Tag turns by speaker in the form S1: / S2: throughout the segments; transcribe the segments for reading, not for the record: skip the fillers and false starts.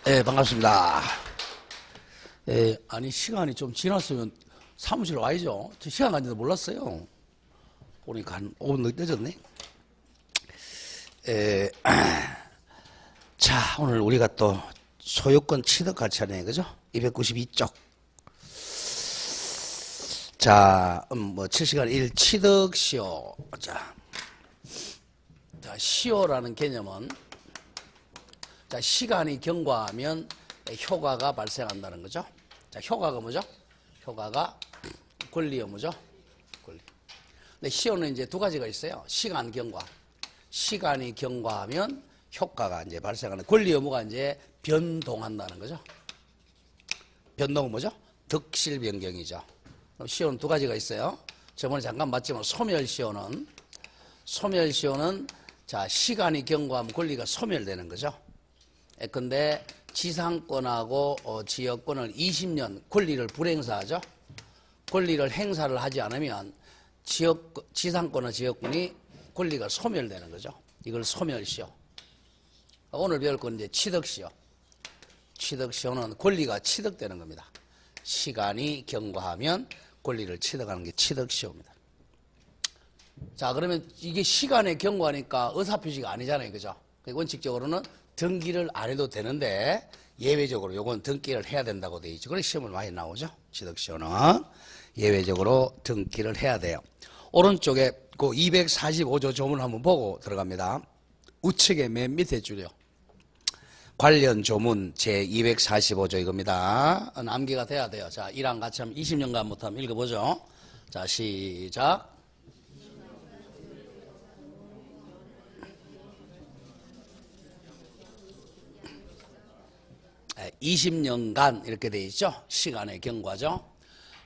S1: 네, 반갑습니다. 아니, 시간이 좀 지났으면 사무실 와야죠. 저 시간 간지도 몰랐어요. 보니까 한 5분 늦어졌네. 자, 오늘 우리가 또 소유권 취득 같이 하네, 그죠? 292쪽. 자, 7시간 1 취득 시효. 자, 시효라는 개념은 자, 시간이 경과하면 효과가 발생한다는 거죠. 자, 효과가 뭐죠? 효과가 권리 의무죠. 권리. 근데 시효는 이제 두 가지가 있어요. 시간 경과. 시간이 경과하면 효과가 이제 발생하는 권리 의무가 이제 변동한다는 거죠. 변동은 뭐죠? 득실 변경이죠. 그럼 시효는 두 가지가 있어요. 저번에 잠깐 봤지만 소멸시효는 자, 시간이 경과하면 권리가 소멸되는 거죠. 근데 지상권하고 지역권을 20년 권리를 불행사하죠. 권리를 행사를 하지 않으면 지상권과 지역권이 권리가 소멸되는 거죠. 이걸 소멸시효. 오늘 배울 건 이제 취득시효. 취득시효는 권리가 취득되는 겁니다. 시간이 경과하면 권리를 취득하는 게 취득시효입니다. 자, 그러면 이게 시간에 경과하니까 의사표시가 아니잖아요. 그죠? 원칙적으로는 등기를 안 해도 되는데 예외적으로 요건 등기를 해야 된다고 되어 있죠. 그래서 시험을 많이 나오죠. 취득시효는 예외적으로 등기를 해야 돼요. 오른쪽에 그 245조 조문을 한번 보고 들어갑니다. 우측에 맨 밑에 줄이요. 관련 조문 제245조 이겁니다. 암기가 돼야 돼요. 자, 1항 같이 하면 20년간부터 한번 읽어보죠. 자, 시작. 20년간 이렇게 돼 있죠. 시간의 경과죠.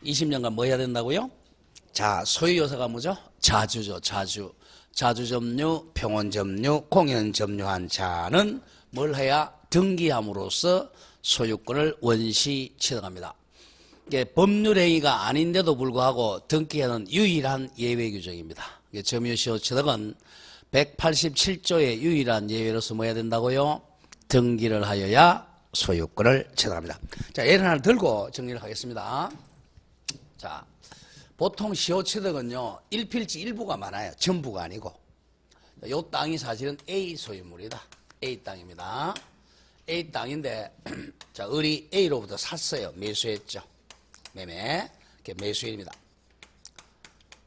S1: 20년간 뭐 해야 된다고요? 자, 소유요소가 뭐죠? 자주죠. 자주. 자주점유, 평원점유, 공연점유한 자는 뭘 해야? 등기함으로써 소유권을 원시 취득합니다. 이게 법률행위가 아닌데도 불구하고 등기하는 유일한 예외 규정입니다. 점유시효 취득은 187조의 유일한 예외로서 뭐 해야 된다고요? 등기를 하여야 소유권을 취득합니다. 자, 예를 하나 들고 정리를 하겠습니다. 자, 보통 시효 취득은요, 일필지 일부가 많아요. 전부가 아니고. 이 땅이 사실은 A 소유물이다. A 땅입니다. A 땅인데, 자, 을이 A로부터 샀어요. 매수했죠. 매매. 그게 매수인입니다.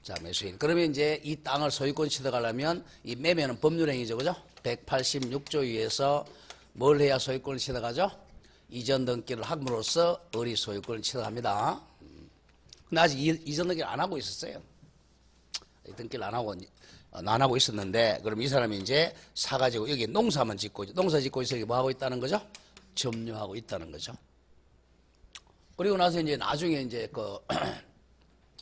S1: 자, 매수인. 그러면 이제 이 땅을 소유권 취득하려면 이 매매는 법률행위죠. 그죠? 186조 위에서 뭘 해야 소유권을 취득하죠? 이전 등기를 함으로써 을이 소유권을 취득합니다. 근데 아직 이전 등기를 안 하고 있었어요. 등기를 안 하고 있었는데, 그럼 이 사람이 이제 사가지고 여기 농사만 짓고, 농사 짓고 있어 뭐 하고 있다는 거죠? 점유하고 있다는 거죠. 그리고 나서 이제 나중에 이제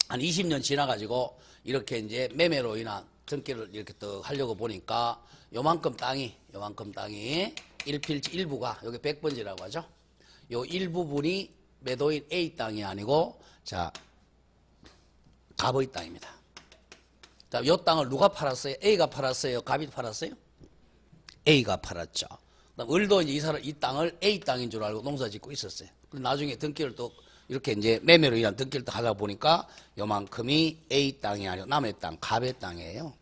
S1: 한 20년 지나가지고 이렇게 이제 매매로 인한 등기를 이렇게 또 하려고 보니까 요만큼 땅이 일필지 일부가 여기 100번지라고 하죠. 요 일부분이 매도인 A 땅이 아니고 자, 갑의 땅입니다. 자, 요 땅을 누가 팔았어요? A가 팔았어요? 갑이 팔았어요? A가 팔았죠. 을도 이제 이 땅을 A 땅인 줄 알고 농사 짓고 있었어요. 그런데 나중에 등기를 또 이렇게 이제 매매로 인한 등기를 또 하다 보니까 요만큼이 A 땅이 아니고 남의 땅, 갑의 땅이에요.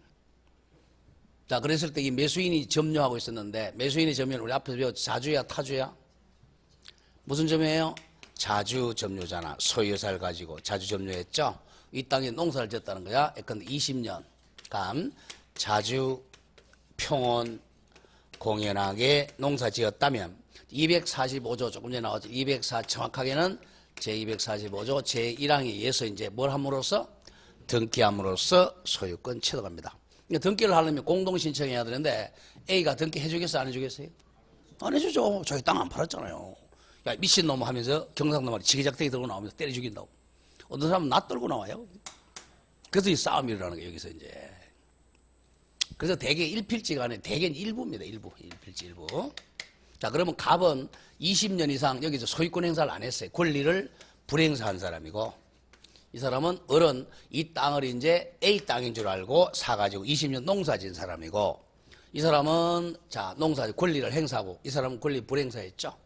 S1: 자, 그랬을 때 이 매수인이 점유하고 있었는데, 매수인이 점유는 우리 앞에서 배웠죠. 자주야, 타주야? 무슨 점유예요? 자주 점유잖아. 소유사를 가지고 자주 점유했죠. 이 땅에 농사를 짓다는 거야. 예컨대 20년간 자주 평온 공연하게 농사 지었다면 245조 조금 전에 나왔죠. 204 정확하게는 제245조 제1항에 의해서 이제 뭘 함으로써? 등기함으로써 소유권 취득합니다. 등기를 하려면 공동신청해야 되는데 A가 등기 해주겠어요? 안 해주겠어요? 안 해주죠. 저희 땅 안 팔았잖아요. 야, 미친놈 하면서 경상도 말이 지게작대기 들고 나오면서 때려 죽인다고. 어떤 사람은 나 떨고 나와요. 그래서 이 싸움이 일어나는 거예요. 여기서 이제. 그래서 대개 일필지가 아니라 대개는 일부입니다. 일필지 일부. 자, 그러면 갑은 20년 이상 여기서 소유권 행사를 안 했어요. 권리를 불행사한 사람이고, 이 사람은 을은 이 땅을 이제 A 땅인 줄 알고 사가지고 20년 농사 지은 사람이고, 이 사람은 자, 농사 권리를 행사하고, 이 사람은 권리 불행사했죠.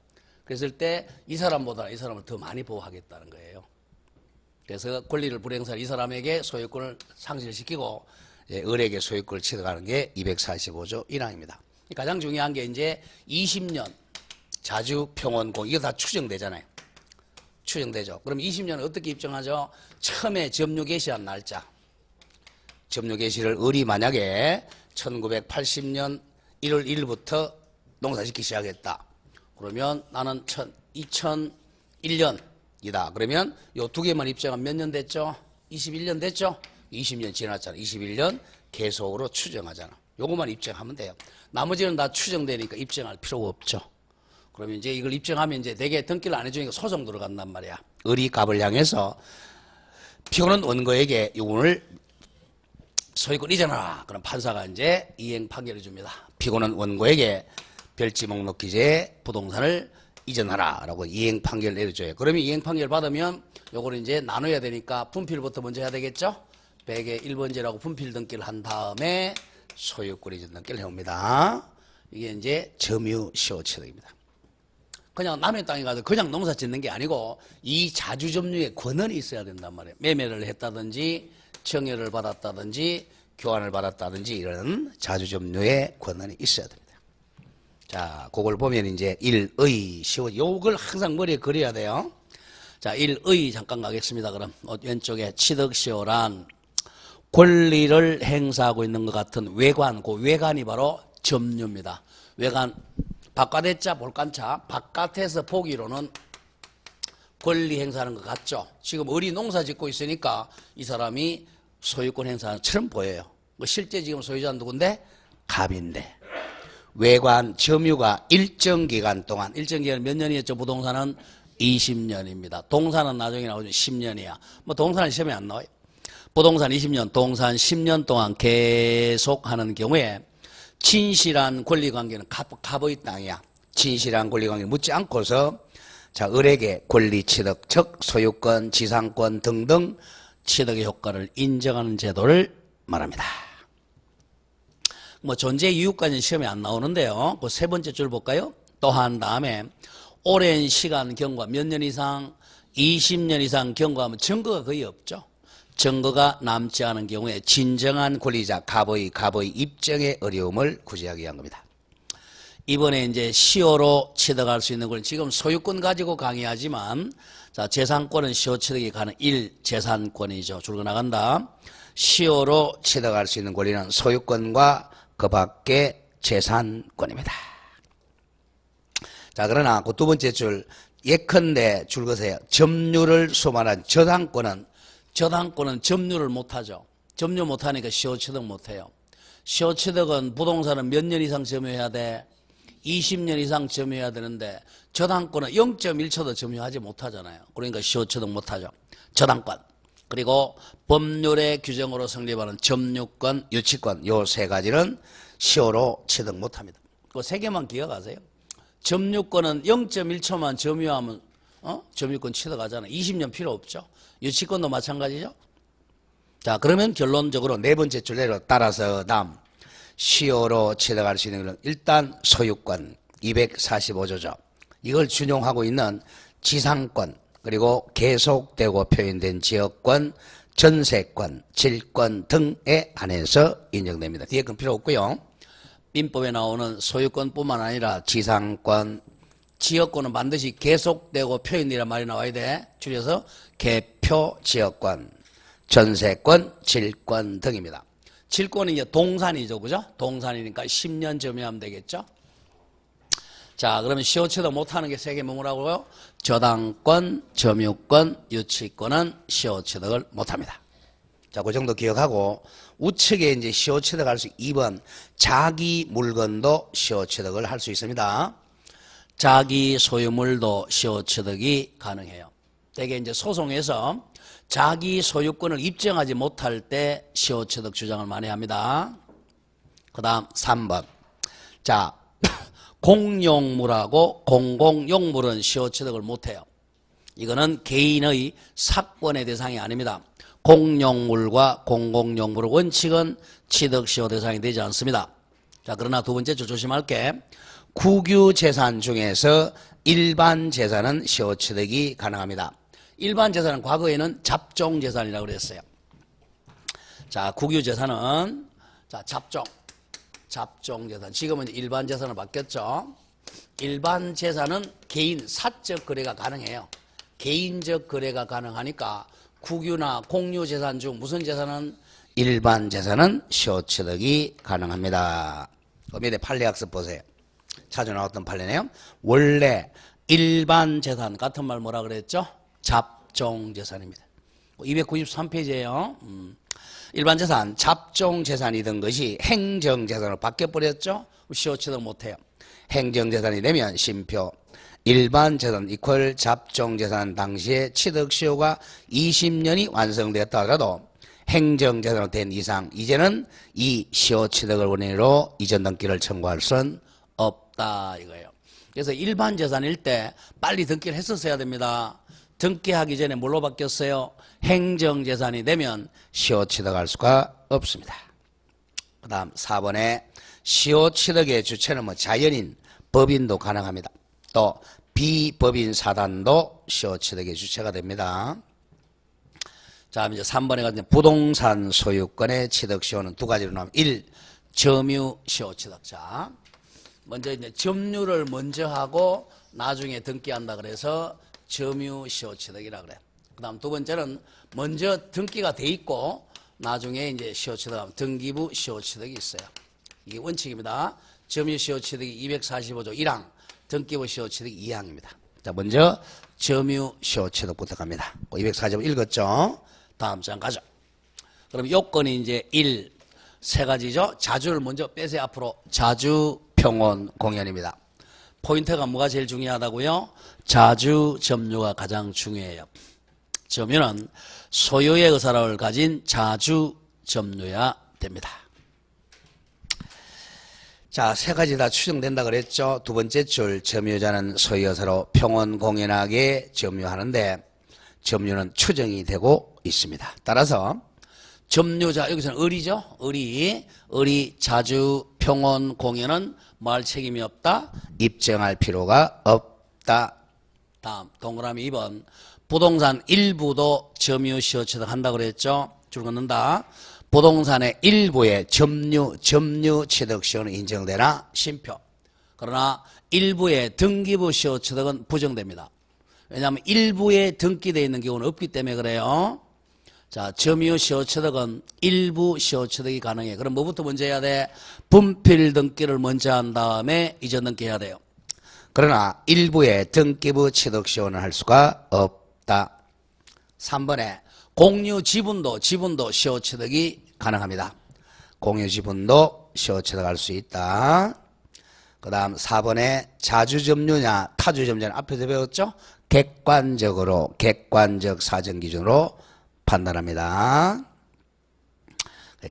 S1: 그랬을 때 이 사람보다 이 사람을 더 많이 보호하겠다는 거예요. 그래서 권리를 불행사할 이 사람에게 소유권을 상실시키고 을에게 소유권을 취득하는 게 245조 1항입니다. 가장 중요한 게 이제 20년 자주 평원고 이거 다 추정되잖아요. 추정되죠. 그럼 20년은 어떻게 입증하죠? 처음에 점유 개시한 날짜. 점유 개시를 을이 만약에 1980년 1월 1일부터 농사짓기 시작했다. 그러면 나는 2001년이다. 그러면 요 두 개만 입증하면 몇 년 됐죠? 21년 됐죠? 20년 지났잖아. 21년 계속으로 추정하잖아. 요것만 입증하면 돼요. 나머지는 다 추정되니까 입증할 필요가 없죠. 그러면 이제 이걸 입증하면 이제 대개 등기를 안 해주니까 소송 들어간단 말이야. 을이 갑을 향해서 피고는 원고에게 요건을 소유권 이전하라. 그럼 판사가 이제 이행 판결해 줍니다. 피고는 원고에게 별지 목록 기재에 부동산을 이전하라. 라고 이행 판결을 내려줘요. 그러면 이행 판결 받으면 요거를 이제 나눠야 되니까 분필부터 먼저 해야 되겠죠? 100의 1번지라고 분필 등기를 한 다음에 소유권 이전 등기를 해옵니다. 이게 이제 점유 시효취득입니다. 그냥 남의 땅에 가서 그냥 농사 짓는 게 아니고 이 자주점유의 권한이 있어야 된단 말이에요. 매매를 했다든지 청약을 받았다든지 교환을 받았다든지 이런 자주점유의 권한이 있어야 됩니다. 자, 그걸 보면 이제 일의 시효 요걸 항상 머리에 그려야 돼요. 자, 일의 잠깐 가겠습니다. 그럼 왼쪽에 취득시효란 권리를 행사하고 있는 것 같은 외관, 그 외관이 바로 점유입니다. 외관 바깥에 자 볼간차 바깥에서 보기로는 권리 행사하는 것 같죠. 지금 을이 농사 짓고 있으니까 이 사람이 소유권 행사하는 것처럼 보여요. 실제 지금 소유자는 누군데? 갑인데. 외관 점유가 일정 기간 동안, 일정 기간 몇 년이었죠? 부동산은 20년입니다. 동산은 나중에 나오죠. 10년이야. 뭐 동산은 시험에 안 나와요. 부동산 20년, 동산 10년 동안 계속하는 경우에 진실한 권리관계는 갑의 땅이야. 진실한 권리관계 묻지 않고서 자 을에게 권리취득, 즉 소유권, 지상권 등등 취득의 효과를 인정하는 제도를 말합니다. 뭐 존재 이유까지는 시험에 안 나오는데요. 그 세 번째 줄 볼까요? 또 한 다음에 오랜 시간 경과 몇 년 이상, 20년 이상 경과하면 증거가 거의 없죠. 증거가 남지 않은 경우에 진정한 권리자 갑의 입증의 어려움을 구제하기 위한 겁니다. 이번에 이제 시효로 취득할 수 있는 건 지금 소유권 가지고 강의하지만 자 재산권은 시효 취득이 가능 1. 재산권이죠. 줄거 나간다. 시효로 취득할 수 있는 권리는 소유권과 그 밖의 재산권입니다. 자 그러나 그 두 번째 줄 예컨대 줄거세요. 점유를 수반한 저당권은 점유를 못하죠. 점유 못하니까 시효취득 못해요. 시효취득은 부동산은 몇 년 이상 점유해야 돼? 20년 이상 점유해야 되는데 저당권은 0.1초도 점유하지 못하잖아요. 그러니까 시효취득 못하죠. 저당권. 그리고 법률의 규정으로 성립하는 점유권, 유치권 요 세 가지는 시효로 취득 못합니다. 그 세 개만 기억하세요. 점유권은 0.1초만 점유하면 점유권 취득하잖아요. 20년 필요 없죠. 유치권도 마찬가지죠. 자 그러면 결론적으로 네 번째 줄 내로 따라서 다음 시효로 취득할 수 있는 것은 일단 소유권 245조죠. 이걸 준용하고 있는 지상권 그리고 계속되고 표현된 지역권, 전세권, 질권 등에 한해서 인정됩니다. 뒤에 건 필요 없고요. 민법에 나오는 소유권뿐만 아니라 지상권, 지역권은 반드시 계속되고 표현이란 말이 나와야 돼. 줄여서 개표 지역권, 전세권, 질권 등입니다. 질권은 이제 동산이죠. 그죠? 동산이니까 10년 점유하면 되겠죠? 자, 그러면 시효취득 못하는 게 세 개 뭐라고요? 저당권, 점유권, 유치권은 시효취득을 못합니다. 자, 그 정도 기억하고 우측에 이제 시효취득할 수 2번 자기 물건도 시효취득을 할 수 있습니다. 자기 소유물도 시효취득이 가능해요. 대개 이제 소송에서 자기 소유권을 입증하지 못할 때 시효취득 주장을 많이 합니다. 그 다음 3번. 자, 공용물하고 공공용물은 시효취득을 못해요. 이거는 개인의 사건의 대상이 아닙니다. 공용물과 공공용물의 원칙은 취득 시효 대상이 되지 않습니다. 자, 그러나 두 번째 줄 조심할 게 국유재산 중에서 일반 재산은 시효취득이 가능합니다. 일반 재산은 과거에는 잡종재산이라고 그랬어요. 자, 국유재산은 자, 잡종재산. 지금은 일반 재산으로 바뀌었죠. 일반 재산은 개인 사적 거래가 가능해요. 개인적 거래가 가능하니까 국유나 공유재산 중 무슨 재산은 일반 재산은 시효취득이 가능합니다. 그 밑에 판례학습 보세요. 자주 나왔던 판례네요. 원래 일반 재산 같은 말 뭐라 그랬죠? 잡종재산입니다. 293페이지에요. 일반 재산, 잡종재산이던 것이 행정재산으로 바뀌어버렸죠? 시효취득 못해요. 행정재산이 되면 심표. 일반 재산 이퀄 잡종재산 당시에 취득시효가 20년이 완성되었다 하더라도 행정재산으로 된 이상 이제는 이 시효취득을 원인으로 이전 등기를 청구할 수는 없다 이거예요. 그래서 일반 재산일 때 빨리 등기를 했었어야 됩니다. 등기하기 전에 뭘로 바뀌었어요? 행정재산이 되면 시효취득할 수가 없습니다. 그 다음 4번에 시효취득의 주체는 뭐 자연인, 법인도 가능합니다. 또 비법인 사단도 시효취득의 주체가 됩니다. 자, 이제 3번에 가서 부동산 소유권의 취득시효는 두 가지로 나옵니다. 1. 점유 시효취득. 자, 먼저 이제 점유를 먼저 하고 나중에 등기한다 그래서 점유 시효취득이라 그래. 그다음 두 번째는 먼저 등기가 돼 있고 나중에 이제 시효취득하면 등기부 시효취득이 있어요. 이게 원칙입니다. 점유 시효취득이 245조 1항, 등기부 시효취득 2항입니다. 자, 먼저 점유 시효취득부터 갑니다. 240조 읽었죠? 다음 장 가죠. 그럼 요건이 이제 1, 세 가지죠. 자주를 먼저 빼세요. 앞으로 자주, 평온, 공연입니다. 포인트가 뭐가 제일 중요하다고요? 자주, 점유가 가장 중요해요. 점유는 소유의 의사를 가진 자주, 점유야 됩니다. 자, 세 가지 다 추정된다 그랬죠. 두 번째 줄 점유자는 소유 의사로 평온, 공연하게 점유하는데 점유는 추정이 되고 있습니다. 따라서 점유자, 여기서는 을이죠. 을이 자주, 평온, 공연은 뭐 할 책임이 없다? 입증할 필요가 없다. 다음 동그라미 2번 부동산 일부도 점유 시효취득 한다고 그랬죠. 줄 긋는다. 부동산의 일부의 점유 취득 시효는 인정되나? 심표. 그러나 일부의 등기부 시효취득은 부정됩니다. 왜냐하면 일부에 등기되어 있는 경우는 없기 때문에 그래요. 자, 점유 시효취득은 일부 시효취득이 가능해. 그럼 뭐부터 먼저 해야 돼? 분필 등기를 먼저 한 다음에 이전 등기 해야 돼요. 그러나 일부의 등기부 취득 시효는 할 수가 없다. 3번에 공유 지분도 시효취득이 가능합니다. 공유 지분도 시효취득할 수 있다. 그 다음 4번에 자주점유냐 타주점유냐 앞에서 배웠죠? 객관적 사정 기준으로 판단합니다.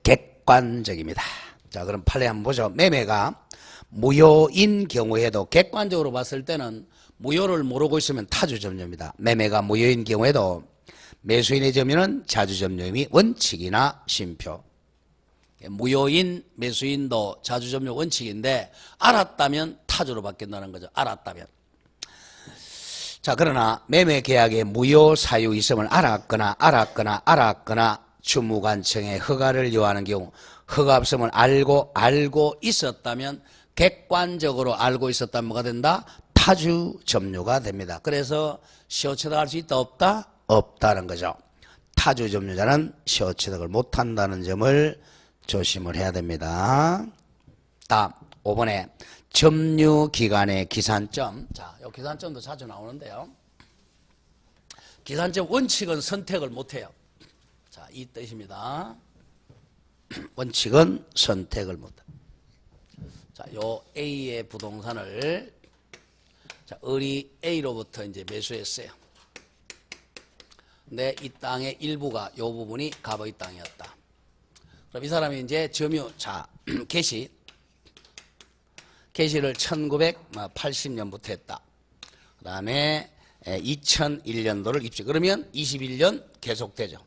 S1: 객관적입니다. 자, 그럼 판례 한번 보죠. 매매가 무효인 경우에도 객관적으로 봤을 때는 무효를 모르고 있으면 타주점유입니다. 매매가 무효인 경우에도 매수인의 점유는 자주점유임이 원칙이나 심표. 무효인 매수인도 자주점유 원칙인데 알았다면 타주로 바뀐다는 거죠. 알았다면. 자, 그러나 매매 계약에 무효 사유 있음을 알았거나 주무관청의 허가를 요하는 경우 허가 없음을 알고 있었다면 객관적으로 알고 있었다면 뭐가 된다? 타주 점유가 됩니다. 그래서 시효취득할 수 있다 없다? 없다는 거죠. 타주 점유자는 시효취득을 못한다는 점을 조심을 해야 됩니다. 다음 5번에 점유기간의 기산점. 자, 이 기산점도 자주 나오는데요. 기산점 원칙은 선택을 못해요. 자, 이 뜻입니다. 원칙은 선택을 못한다. 자, 요 A의 부동산을 자, 을이 A로부터 이제 매수했어요. 근데 이 땅의 일부가 요 부분이 갑의 땅이었다. 그럼 이 사람이 이제 점유, 자, 개시를 1980년부터 했다. 그 다음에 2001년도를 입주. 그러면 21년 계속되죠.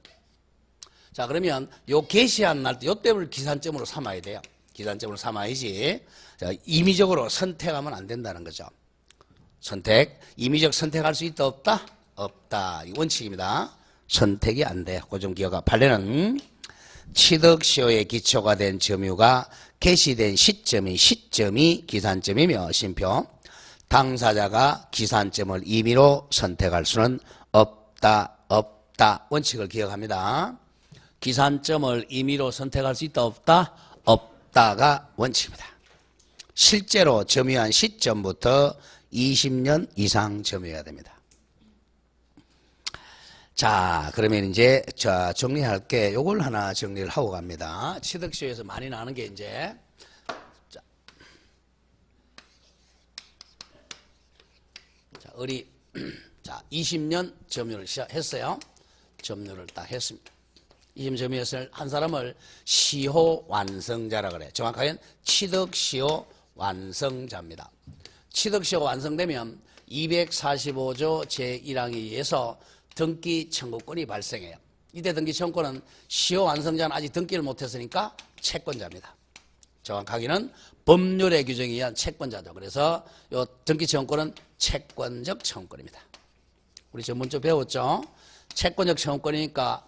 S1: 자, 그러면 요 개시한 날 때, 요 때를 기산점으로 삼아야 돼요. 기산점을 삼아야지. 자, 임의적으로 선택하면 안 된다는 거죠. 선택. 임의적 선택할 수 있다 없다? 없다. 이 원칙입니다. 선택이 안 돼. 그거 좀 기억하. 판례는 취득시효의 기초가 된 점유가 개시된 시점이 기산점이며 심표. 당사자가 기산점을 임의로 선택할 수는 없다. 원칙을 기억합니다. 기산점을 임의로 선택할 수 있다 없다? 없다가 원칙입니다. 실제로 점유한 시점부터 20년 이상 점유해야 됩니다. 자, 그러면 이제 정리할게. 요걸 하나 정리를 하고 갑니다. 취득시효에서 많이 나는 게 이제 자, 20년 점유를 했어요. 점유를 딱 했습니다. 20년 점유했을 한 사람을 시효 완성자라 그래. 정확하게는 취득시효 완성자입니다. 취득시효가 완성되면 245조 제1항에 의해서 등기 청구권이 발생해요. 이때 등기 청구권은 시효 완성자는 아직 등기를 못했으니까 채권자입니다. 정확하게는 법률의 규정에 의한 채권자죠. 그래서 이 등기 청구권은 채권적 청구권입니다. 우리 전문적 배웠죠? 채권적 청구권이니까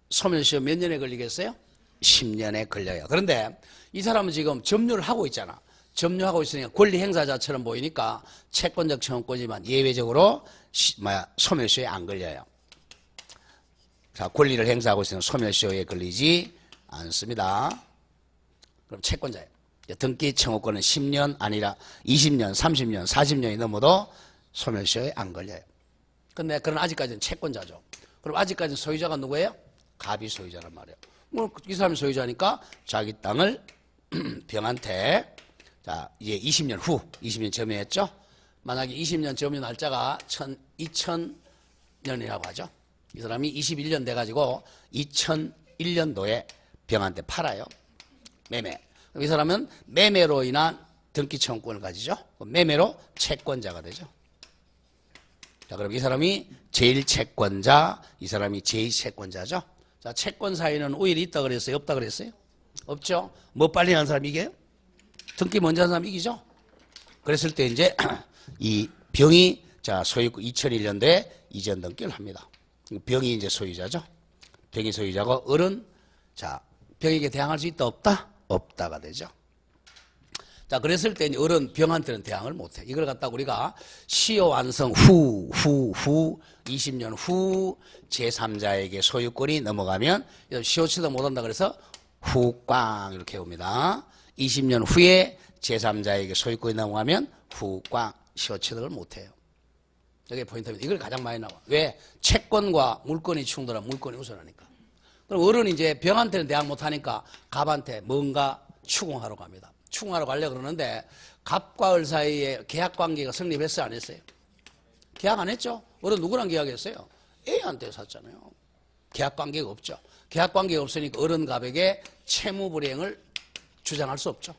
S1: 소멸시효 몇 년에 걸리겠어요? 10년에 걸려요. 그런데 이 사람은 지금 점유를 하고 있잖아. 점유하고 있으니까 권리 행사자처럼 보이니까 채권적 청구권이지만 예외적으로 소멸시효에 안 걸려요. 자, 권리를 행사하고 있으면 소멸시효에 걸리지 않습니다. 그럼 채권자예요. 등기 청구권은 10년 아니라 20년, 30년, 40년이 넘어도 소멸시효에 안 걸려요. 근데 그런 아직까지는 채권자죠. 그럼 아직까지는 소유자가 누구예요? 갑이 소유자란 말이에요. 뭐 이 사람이 소유자니까 자기 땅을 병한테 자 이제 20년 점유했죠. 만약에 20년 점유 날짜가 2000년이라고 하죠. 이 사람이 21년 돼가지고 2001년도에 병한테 팔아요. 매매. 이 사람은 매매로 인한 등기 청구권을 가지죠. 매매로 채권자가 되죠. 자, 그럼 이 사람이 제1채권자, 이 사람이 제2채권자죠. 자, 채권 사이는 우일이 있다 그랬어요? 없다 그랬어요? 없죠. 뭐 빨리 한 사람이 이겨요? 등기 먼저 한 사람이 이기죠. 그랬을 때 이제 이 병이 자 소유권 2001년도에 이전 등기를 합니다. 병이 이제 소유자죠. 병이 소유자고 어른 자 병에게 대항할 수 있다 없다? 없다가 되죠. 자, 그랬을 때 어른 병한테는 대항을 못해. 이걸 갖다가 우리가 시효 완성 후 20년 후 제3자에게 소유권이 넘어가면 시효 취득 못한다 그래서 후꽝 이렇게 옵니다. 20년 후에 제3자에게 소유권이 넘어가면 후꽝 시효 취득을 못해요. 이게 포인트입니다. 이걸 가장 많이 나와. 왜? 채권과 물건이 충돌하면 물건이 우선하니까. 그럼 어른이 이제 병한테는 대항 못하니까 갑한테 뭔가 추궁하러 갑니다. 추궁하러 가려고 그러는데 갑과 을 사이에 계약관계가 성립했어요? 안 했어요? 계약 안 했죠? 어른 누구랑 계약했어요? A한테 샀잖아요. 계약관계가 없죠. 계약관계가 없으니까 어른 갑에게 채무불이행을 주장할 수 없죠.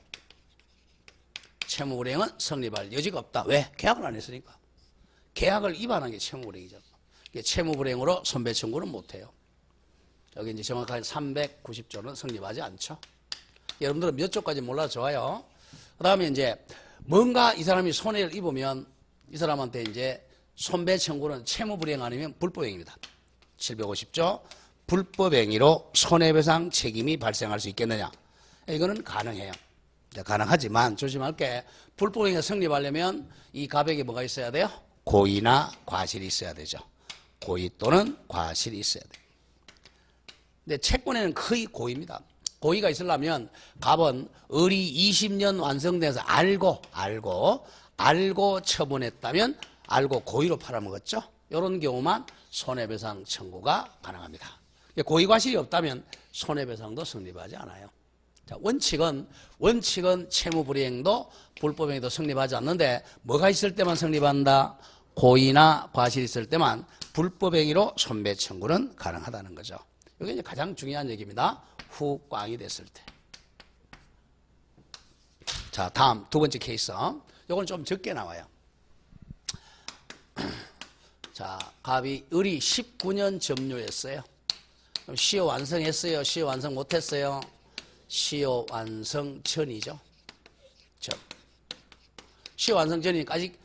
S1: 채무불이행은 성립할 여지가 없다. 왜? 계약을 안 했으니까. 계약을 위반한 게 채무불이행이잖아. 채무불이행으로 손배청구는 못해요. 여기 이제 정확하게 390조는 성립하지 않죠. 여러분들은 몇 조까지 몰라도 좋아요. 그 다음에 이제 뭔가 이 사람이 손해를 입으면 이 사람한테 이제 손배청구는 채무불이행 아니면 불법행위입니다. 750조 불법행위로 손해배상 책임이 발생할 수 있겠느냐. 이거는 가능해요. 가능하지만 조심할 게 불법행위가 성립하려면 이 갑에게 뭐가 있어야 돼요? 고의나 과실이 있어야 되죠. 고의 또는 과실이 있어야 돼요. 근데 채권에는 거의 고의입니다. 고의가 있으려면 갑은 을이 20년 완성돼서 알고 처분했다면 알고 고의로 팔아먹었죠. 이런 경우만 손해배상 청구가 가능합니다. 고의 과실이 없다면 손해배상도 성립하지 않아요. 자, 원칙은 채무불이행도 불법행위도 성립하지 않는데 뭐가 있을 때만 성립한다? 고의나 과실이 있을 때만 불법행위로 손배청구는 가능하다는 거죠. 이게 이제 가장 중요한 얘기입니다. 후꽝이 됐을 때. 자, 다음 두 번째 케이스. 이건 좀 적게 나와요. 자, 갑이 을이 19년 점유했어요. 그럼 시효 완성했어요? 시효 완성 못했어요? 시효 완성 전이죠. 전. 시효 완성 전이니까 아직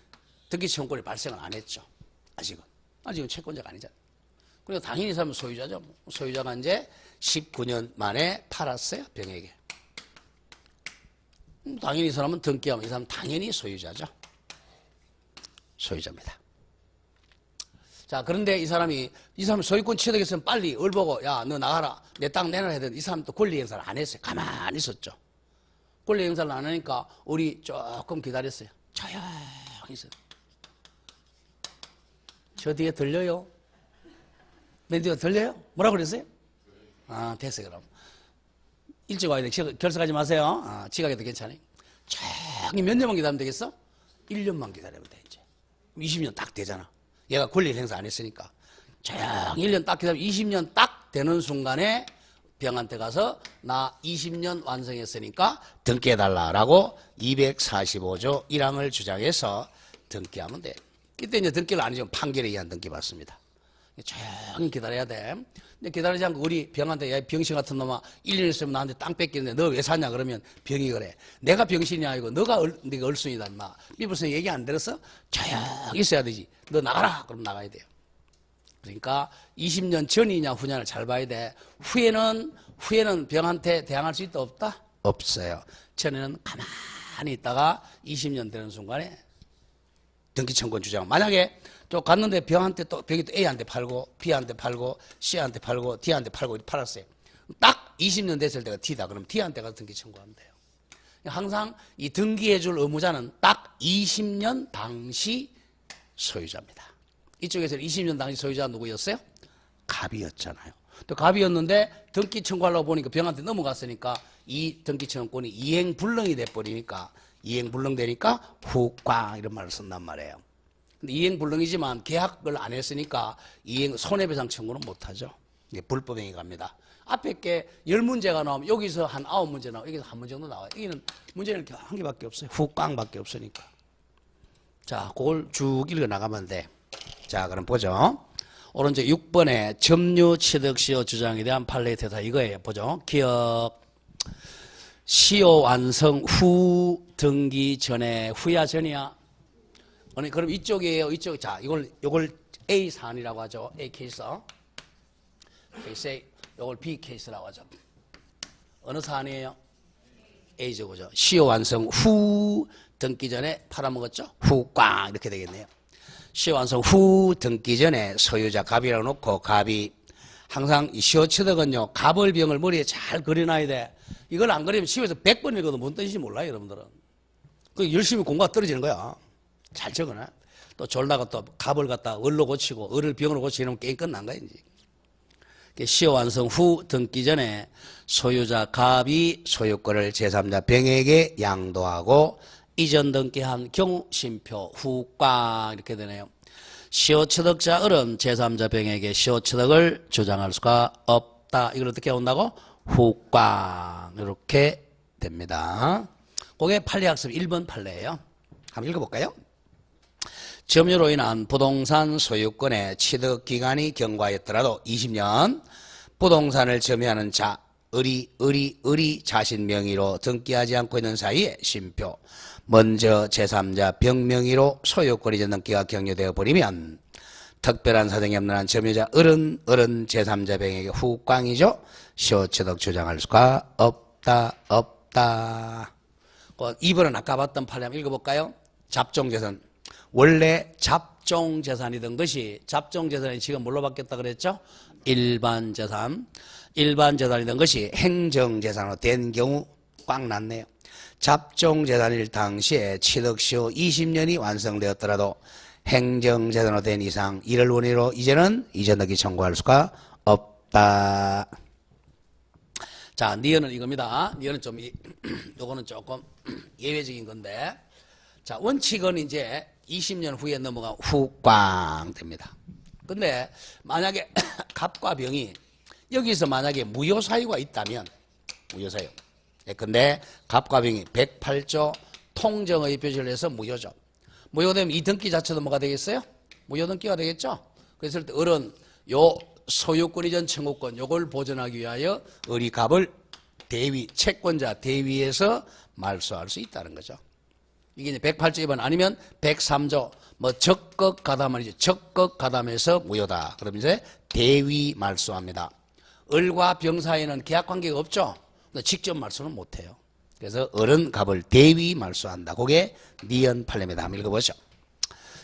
S1: 등기 채권이 발생을 안 했죠. 아직은 채권자가 아니잖아요. 그리고 당연히 이 사람은 소유자죠. 소유자가 이제 19년 만에 팔았어요, 병에게. 당연히 이 사람은 등기하면 이 사람은 당연히 소유자죠. 소유자입니다. 자, 그런데 이 사람이 소유권 취득했으면 빨리 얼보고, 야, 너 나가라. 내 땅 내놔라 해야 되는데 이 사람 또 권리 행사를 안 했어요. 가만히 있었죠. 권리 행사를 안 하니까 우리 조금 기다렸어요. 조용히 있어요. 저 뒤에 들려요? 맨 뒤에 들려요? 뭐라고 그랬어요? 아, 됐어요, 그럼. 일찍 와야 돼. 결석하지 마세요. 아, 지각해도 괜찮아요. 조용히 몇 년만 기다리면 되겠어? 1년만 기다리면 돼, 이제. 20년 딱 되잖아. 얘가 권리 행사 안 했으니까. 조용히 1년 딱 기다리면 20년 딱 되는 순간에 병한테 가서 나 20년 완성했으니까 등기해달라라고 245조 1항을 주장해서 등기하면 돼. 이때 이제 등기를 안 해주면 판결에 의한 등기 받습니다. 조용히 기다려야 돼. 근데 기다리지 않고 우리 병한테, 야, 병신 같은 놈아, 1년 있으면 나한테 땅 뺏기는데 너 왜 사냐? 그러면 병이 그래. 내가 병신이 아니고 네가 얼순이다, 임마. 미부선 얘기 안 들었어? 조용히 있어야 되지. 너 나가라! 그럼 나가야 돼요. 그러니까 20년 전이냐 후냐를 잘 봐야 돼. 후에는 병한테 대항할 수 있다 없다? 없어요. 전에는 가만히 있다가 20년 되는 순간에 등기청구 주장. 만약에 또 갔는데 병한테 또 병이 또 A한테 팔고 B한테 팔고 C한테 팔고 D한테 팔고 팔았어요. 딱 20년 됐을 때가 D다. 그럼 D한테 가서 등기 청구하면 돼요. 항상 이 등기해줄 의무자는 딱 20년 당시 소유자입니다. 이쪽에서 20년 당시 소유자가 누구였어요? 갑이었잖아요. 또 갑이었는데 등기 청구하려고 보니까 병한테 넘어갔으니까 이 등기 청구권이 이행불능이 돼버리니까 이행불능되니까 후꽝 이런 말을 쓴단 말이에요. 근데 이행불능이지만 계약을 안 했으니까 손해배상 청구는 못하죠. 이게 불법행위 갑니다. 앞에 게 10문제가 나오면 여기서 한 9문제 나오고 여기서 한 문제 정도 나와요. 여기는 문제는 이렇게 한 개밖에 없어요. 후꽝밖에 없으니까. 자, 그걸 쭉 읽어 나가면 돼. 자, 그럼 보죠. 오른쪽 6번에 점유 취득 시효 주장에 대한 판례의 대사 이거예요. 보죠. 기억. 시효 완성 후 등기 전에 후야 전이야? 아니, 그럼 이쪽이에요. 이쪽. 자, 이걸 A 사안이라고 하죠. A 케이스. 이걸 B 케이스라고 하죠. 어느 사안이에요? A죠, 그죠? 시효 완성 후 등기 전에 팔아먹었죠? 후꽝 이렇게 되겠네요. 시효 완성 후 등기 전에 소유자 갑이라고 놓고 갑이 항상 이 시효 취득은요 갑을 병을 머리에 잘 그려놔야 돼. 이걸 안 그리면 시효에서 100번 읽어도 뭔 뜻인지 몰라요, 여러분들은. 그 열심히 공부가 떨어지는 거야. 잘 적어놔. 또 졸다가 또 갑을 갖다 을로 고치고 을을 병으로 고치면 게임 끝난 거야, 이제. 시효 완성 후 등기 전에 소유자 갑이 소유권을 제3자 병에게 양도하고 이전 등기한 경우 심표 후꽝 이렇게 되네요. 시효 취득자 을은 제3자 병에게 시효 취득을 주장할 수가 없다. 이걸 어떻게 온다고? 후꽝 이렇게 됩니다. 그게 판례학습 1번 판례예요. 한번 읽어볼까요? 점유로 인한 부동산 소유권의 취득 기간이 경과했더라도 20년 부동산을 점유하는 자 을이 자신 명의로 등기하지 않고 있는 사이에 심표 먼저 제3자 병 명의로 소유권 이전 등기가 격려되어 버리면 특별한 사정이 없는 한 점유자 을은 제3자 병에게 후꽝이죠. 시효 취득 주장할 수가 없다. 2번은 아까 봤던 판례 한번 읽어볼까요? 잡종재산. 원래 잡종재산이던 것이 잡종재산이 지금 뭘로 바뀌었다 그랬죠? 일반재산. 일반재산이던 것이 행정재산으로 된 경우 꽉 났네요. 잡종재산일 당시에 취득시효 20년이 완성되었더라도 행정재산으로 된 이상 이를 원인으로 이제는 이전등기 청구할 수가 없다. 자, 니은은 이겁니다. 니은은 좀 요거는 조금 예외적인 건데, 자, 원칙은 이제 20년 후에 넘어가 후꽝 됩니다. 근데 만약에 갑과 병이 여기서 만약에 무효사유가 있다면 무효사유. 근데 갑과 병이 108조 통정의 표시를 해서 무효죠. 무효되면 이 등기 자체도 뭐가 되겠어요? 무효등기가 되겠죠. 그랬을 때 을은 요 소유권 이전 청구권 요걸 보존하기 위하여 을이 갑을 대위, 채권자 대위에서 말소할 수 있다는 거죠. 이게 이제 108조 위반 아니면 103조 뭐 적극 가담은 적극 가담해서 무효다. 그럼 이제 대위 말소합니다. 을과 병 사이에는 계약 관계가 없죠. 근데 직접 말소는 못 해요. 그래서 을은 갑을 대위 말소한다. 그게 니은 판례입니다. 한번 읽어보죠.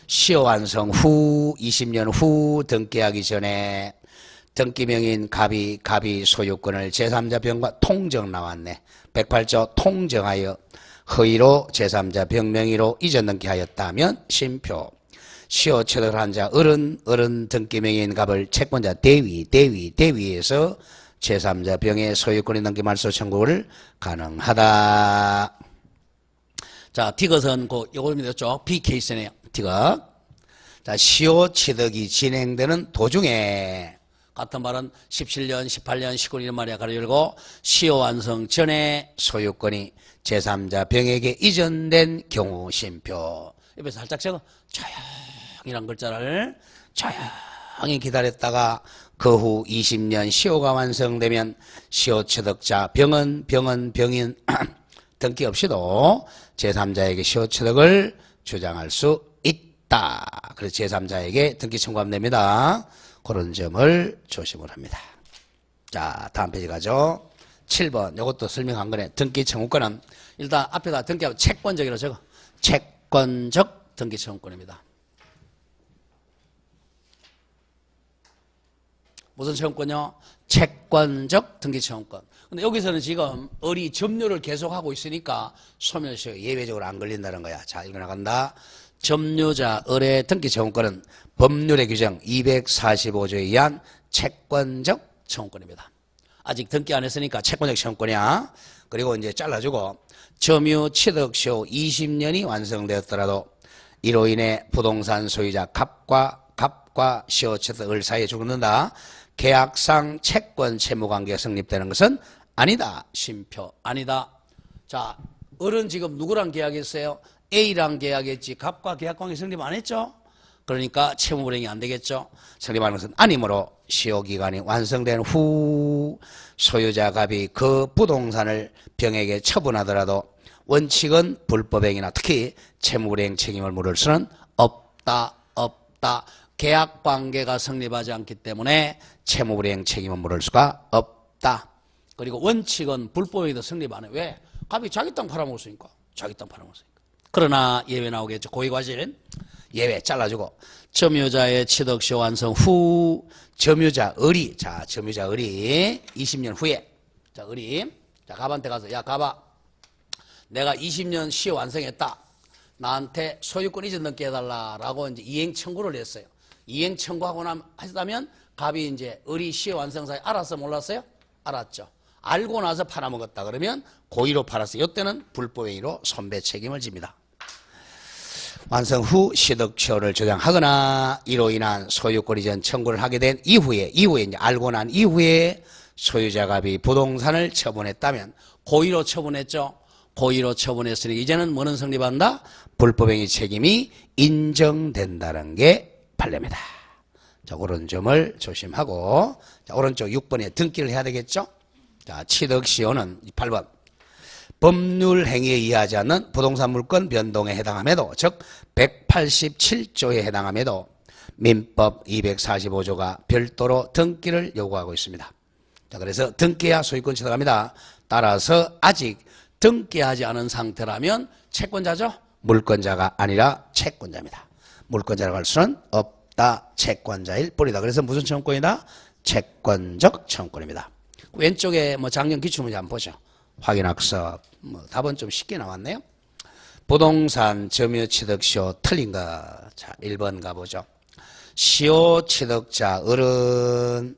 S1: 시효 완성 후 20년 후 등기하기 전에 등기명인 갑이 소유권을 제3자 병과 통정 나왔네. 108조 통정하여 허위로 제3자 병 명의로 이전 등기하였다면 심표. 시효 취득을 한 자 을은 등기명인 갑을 채권자 대위에서 제3자 병의 소유권의 등기 말소 청구를 가능하다. 자, 디귿은 요거 믿었죠? B 케이스네요. 디귿. 자, 시효 취득이 진행되는 도중에 같은 말은 17년, 18년, 19년 이런 말이야. 가로 열고 시효 완성 전에 소유권이 제3자 병에게 이전된 경우 심표. 옆에서 살짝 적어. 조용이란 글자를 조용히 기다렸다가 그 후 20년 시효가 완성되면 시효 취득자 병인 등기 없이도 제3자에게 시효 취득을 주장할 수 있다. 그래서 제3자에게 등기 청구하면 됩니다. 그런 점을 조심을 합니다. 자, 다음 페이지 가죠. 7번. 이것도 설명한 거네. 등기 청구권은 일단 앞에다 등기하고 채권적이라고 적어. 채권적 등기 청구권입니다. 무슨 채권권요? 채권적 등기 채권권. 근데 여기서는 지금 을이 점유를 계속하고 있으니까 소멸시효 예외적으로 안 걸린다는 거야. 자, 읽어나간다. 점유자 을의 등기 채권권은 법률의 규정 245조에 의한 채권적 채권권입니다. 아직 등기 안 했으니까 채권적 채권권이야. 그리고 이제 잘라주고 점유 취득시효 20년이 완성되었더라도 이로 인해 부동산 소유자 갑과 시효 취득 을 사이에 죽는다. 계약상 채권 채무관계가 성립되는 것은 아니다. 심표. 아니다. 자, 을은 지금 누구랑 계약했어요? A랑 계약했지. 갑과 계약관계 성립 안 했죠? 그러니까 채무불이행이 안 되겠죠? 성립하는 것은 아니므로 시효기간이 완성된 후 소유자 갑이 그 부동산을 병에게 처분하더라도 원칙은 불법행위나 특히 채무불이행 책임을 물을 수는 없다. 계약관계가 성립하지 않기 때문에 채무불이행 책임을 물을 수가 없다. 그리고 원칙은 불법행위도 성립 안 해. 왜? 갑이 자기 땅 팔아먹었으니까. 그러나 예외 나오겠죠. 고의과실 예외 잘라주고 점유자의 취득시효 완성 후 점유자 을이 20년 후에 갑한테 가서 야 갑아 내가 20년 시효 완성했다. 나한테 소유권 이전 등기 해달라라고 이제 이행 청구를 했어요. 이행 청구하고 하시다면 갑이 이제 을이 시효 완성 사이 알았어 몰랐어요? 알았죠. 알고 나서 팔아먹었다 그러면 고의로 팔았어요. 이때는 불법행위로 손배 책임을 집니다. 완성 후 취득시효를 주장하거나 이로 인한 소유권 이전 청구를 하게 된 이후에 이제 알고 난 이후에 소유자 갑이 부동산을 처분했다면 고의로 처분했죠. 고의로 처분했으니 이제는 뭐는 성립한다? 불법행위 책임이 인정된다는 게 판례입니다. 자, 그런 점을 조심하고 자, 오른쪽 6번에 등기를 해야 되겠죠? 자, 취득시효는 8번. 법률 행위에 의하지 않는 부동산 물권 변동에 해당함에도 즉 187조에 해당함에도 민법 245조가 별도로 등기를 요구하고 있습니다. 자, 그래서 등기해야 소유권 취득합니다. 따라서 아직 등기하지 않은 상태라면 채권자죠? 물권자가 아니라 채권자입니다. 물권자라고 할 수는 없다. 채권자일 뿐이다. 그래서 무슨 채권이다? 채권적 채권입니다. 왼쪽에 작년 기출문제 한번 보죠. 확인학습. 답은 좀 쉽게 나왔네요. 부동산 점유 취득시효 틀린 거. 자, 1번 가보죠. 시효 취득자 을은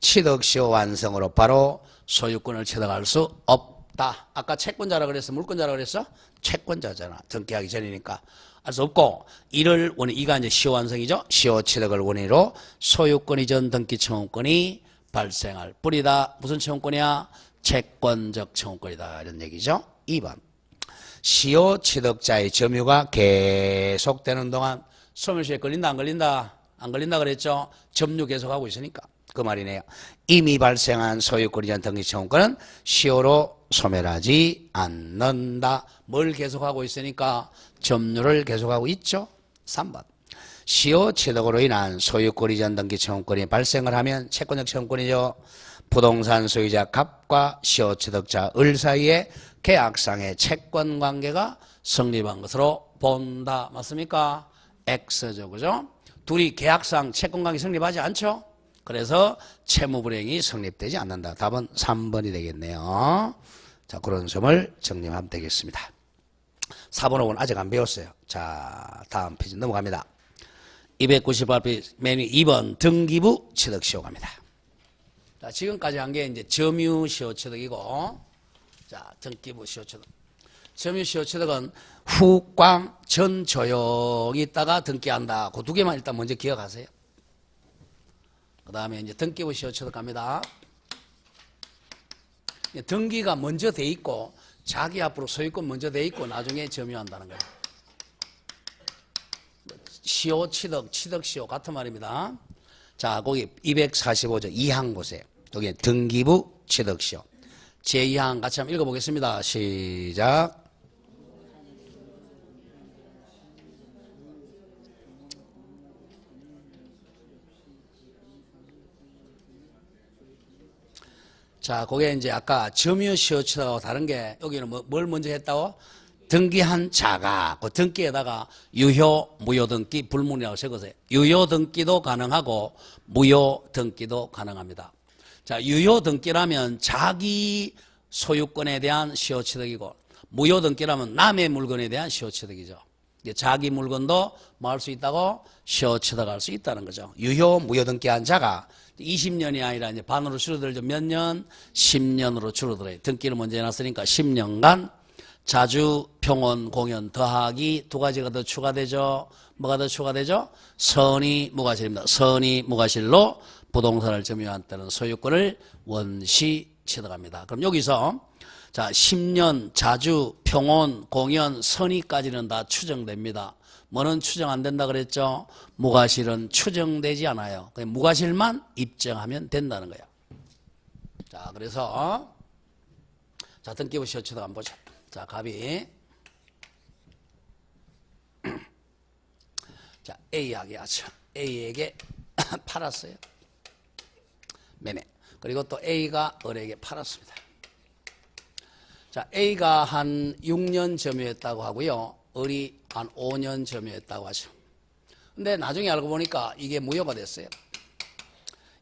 S1: 취득시효 완성으로 바로 소유권을 취득할 수 없다. 아까 채권자라 그랬어? 물권자라 그랬어? 채권자잖아. 등기하기 전이니까. 알 수 없고, 이가 이제 시효 완성이죠? 시효 취득을 원인으로 소유권 이전 등기 청구권이 발생할 뿐이다. 무슨 청구권이야? 채권적 청구권이다. 이런 얘기죠. 2번. 시효 취득자의 점유가 계속되는 동안 소멸시효에 걸린다, 안 걸린다? 안 걸린다 그랬죠? 점유 계속하고 있으니까. 그 말이네요. 이미 발생한 소유권 이전 등기 청구권은 시효로 소멸하지 않는다. 뭘 계속하고 있으니까 점유를 계속하고 있죠. 3번. 시효 취득으로 인한 소유권 이전 등기 청구권이 발생을 하면 채권적 청구권이죠. 부동산 소유자 갑과 시효 취득자 을 사이에 계약상의 채권 관계가 성립한 것으로 본다. 맞습니까? X죠. 그죠? 둘이 계약상 채권 관계 성립하지 않죠? 그래서 채무불이행이 성립되지 않는다. 답은 3번이 되겠네요. 자, 그런 점을 정리하면 되겠습니다. 4번, 5번 아직 안 배웠어요. 자, 다음 페이지 넘어갑니다. 298페이지 맨 위 2번 등기부 취득시효 갑니다. 자, 지금까지 한 게 이제 점유시효 취득이고, 자, 등기부 시효 취득. 점유시효 취득은 후광 전 조용히 있다가 등기한다. 그 두 개만 일단 먼저 기억하세요. 그 다음에 이제 등기부 시효 취득합니다. 등기가 먼저 돼 있고, 자기 앞으로 소유권 먼저 돼 있고, 나중에 점유한다는 거예요. 시효 취득, 취득시효 같은 말입니다. 자, 거기 245조 2항 보세요. 여기 등기부 취득시효. 제2항 같이 한번 읽어보겠습니다. 시작. 자, 그게 이제 아까 점유시효 취득하고 다른 게 여기는 뭘 먼저 했다고? 등기한 자가 그 등기에다가 유효, 무효 등기 불문이라고 적으세요. 유효 등기도 가능하고 무효 등기도 가능합니다. 자, 유효 등기라면 자기 소유권에 대한 시효 취득이고 무효 등기라면 남의 물건에 대한 시효 취득이죠. 자기 물건도 뭐 할 수 있다고? 시효 취득할 수 있다는 거죠. 유효, 무효 등기한 자가 20년이 아니라 이제 반으로 줄어들죠. 몇 년? 10년으로 줄어들어요. 등기를 먼저 해놨으니까 10년간 자주, 평온, 공연, 더하기 두 가지가 더 추가되죠. 뭐가 더 추가되죠? 선의, 무과실입니다. 선의, 무과실로 부동산을 점유한 때는 소유권을 원시 취득합니다. 그럼 여기서 자 10년, 자주, 평온, 공연, 선의까지는 다 추정됩니다. 뭐는 추정 안 된다 그랬죠? 무과실은 추정되지 않아요. 그냥 무과실만 입증하면 된다는 거예요. 자, 그래서 자 등기부 시효 취득 한번 보죠. 자, 갑이 자 A하게 하죠. A에게 팔았어요. 매매. 그리고 또 A가 을에게 팔았습니다. 자, A가 한 6년 점유했다고 하고요. 을이 한 5년 점유했다고 하죠. 근데 나중에 알고 보니까 이게 무효가 됐어요.